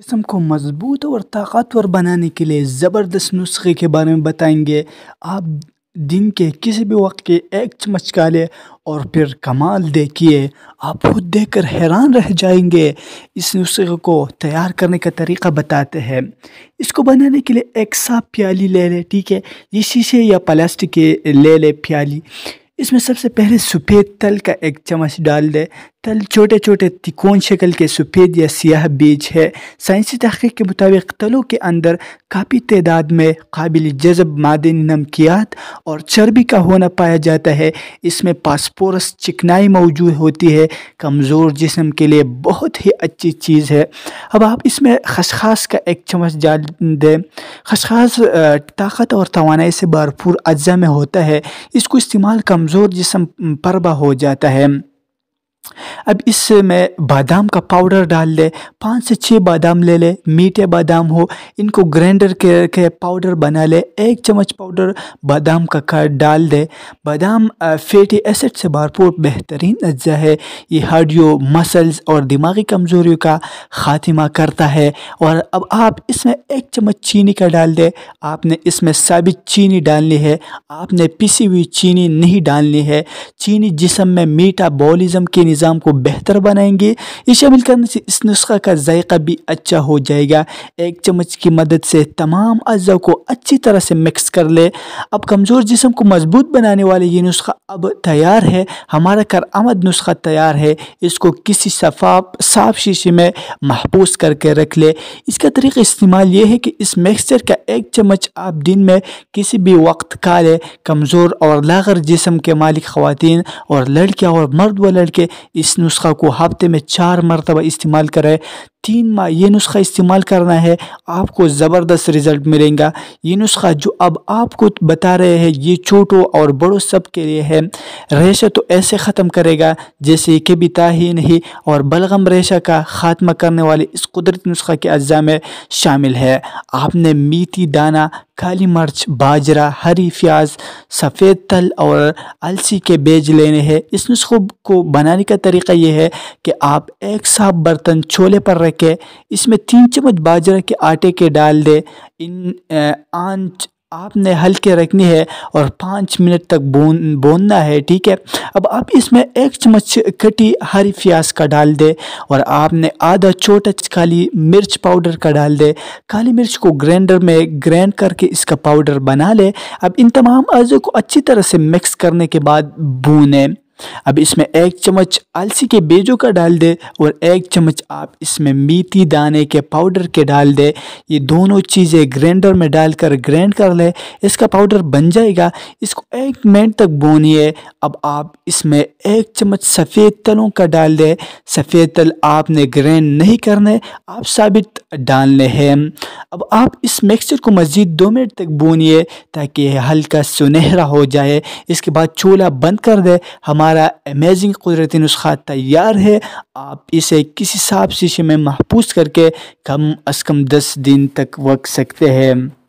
जिस्म को मजबूत और ताकतवर बनाने के लिए ज़बरदस्त नुस्खे के बारे में बताएंगे। आप दिन के किसी भी वक्त के एक चम्मच खा लें और फिर कमाल देखिए, आप खुद देखकर हैरान रह जाएंगे। इस नुस्खे को तैयार करने का तरीका बताते हैं। इसको बनाने के लिए एक साफ प्याली ले लें, ठीक है। ये शीशे या प्लास्टिक के ले लें प्याली। इसमें सबसे पहले सफ़ेद तल का एक चम्मच डाल दें। तल छोटे छोटे तिकोन शक्ल के सफ़ेद या सियाह बीज है। साइंसी तहकीक के मुताबिक तलों के अंदर काफ़ी तादाद में काबिल जज़ब मादनी नमकियात और चर्बी का होना पाया जाता है। इसमें फास्फोरस चिकनाई मौजूद होती है, कमज़ोर जिस्म के लिए बहुत ही अच्छी चीज़ है। अब आप इसमें खसखस का एक चम्मच डाल दें। खसखस ताकत और तवानाई से भरपूर अज्जा में होता है। इसको इस्तेमाल कमज़ोर जिस्म परबा हो जाता है। अब इसमें बादाम का पाउडर डाल ले। 5 से 6 बादाम ले ले, मीठे बादाम हो, इनको ग्राइंडर के पाउडर बना ले। 1 चम्मच पाउडर बादाम का डाल दे। बादाम फैटी एसिड से भरपूर बेहतरीन अज्जा है। ये हड्डियों, मसल्स और दिमागी कमज़ोरियों का ख़ात्मा करता है। और अब आप इसमें 1 चम्मच चीनी का डाल दे। आपने इसमें साबित चीनी डालनी है, आपने पिसी हुई चीनी नहीं डालनी है। चीनी जिस्म में मेटाबॉलिज्म के निज़ाम को बेहतर बनाएंगे। ये शामिल करने से इस नुस्खा का जायका भी अच्छा हो जाएगा। 1 चम्मच की मदद से तमाम अज़्ज़ा को अच्छी तरह से मिक्स कर ले। अब कमज़ोर जिस्म को मजबूत बनाने वाले ये नुस्खा अब तैयार है। हमारा कारआमद नुस्खा तैयार है। इसको किसी साफ शीशे में महफूज करके रख ले। इसका तरीका इस्तेमाल ये है कि इस मिक्सचर का 1 चम्मच आप दिन में किसी भी वक्त खा ले। कमज़ोर और लाग़र जिस्म के मालिक ख़वातीन और लड़कियाँ और मर्द व लड़के इस नुस्खा को हफ्ते में 4 मरतबा इस्तेमाल करें। 3 माह ये नुस्खा इस्तेमाल करना है, आपको ज़बरदस्त रिज़ल्ट मिलेगा। ये नुस्खा जो अब आपको बता रहे हैं ये छोटों और बड़ों सब के लिए है। रेशा तो ऐसे ख़त्म करेगा जैसे कभी था ही नहीं, और बलगम रेशा का ख़ात्मा करने वाले इस कुदरती नुस्खा के अज्जा में शामिल है। आपने मेथी दाना, काली मिर्च, बाजरा, हरी प्याज, सफ़ेद तल और अलसी के बीज लेने हैं। इस नुस्खे को बनाने का तरीका ये है कि आप एक साफ बर्तन छोले पर रखें, इसमें 3 चम्मच बाजरा के आटे के डाल दे। आंच आपने हल्के रखनी है और 5 मिनट तक भूनना है, ठीक है। अब आप इसमें 1 चम्मच कटी हरी प्याज का डाल दे और आपने आधा छोटा काली मिर्च पाउडर का डाल दे। काली मिर्च को ग्राइंडर में ग्राइंड करके इसका पाउडर बना ले। अब इन तमाम अज़्ज़ा को अच्छी तरह से मिक्स करने के बाद भूने। अब इसमें 1 चम्मच अलसी के बीजों का डाल दे और 1 चम्मच आप इसमें मेथी दाने के पाउडर के डाल दे। ये दोनों चीज़ें ग्राइंडर में डालकर ग्राइंड कर ले। इसका पाउडर बन जाएगा। इसको 1 मिनट तक भूनिए। अब आप इसमें 1 चम्मच सफ़ेद तलों का डाल दे। सफ़ेद तल आपने ग्राइंड नहीं करने, आप साबित डालने हैं। अब आप इस मिक्सचर को मज़ीद 2 मिनट तक भूनिए ताकि हल्का सुनहरा हो जाए। इसके बाद चूल्हा बंद कर दे। हमारा अमेजिंग कुदरती नुस्खा तैयार है। आप इसे किसी साफ शीशे में महफूज करके कम अज़ कम 10 दिन तक रख सकते हैं।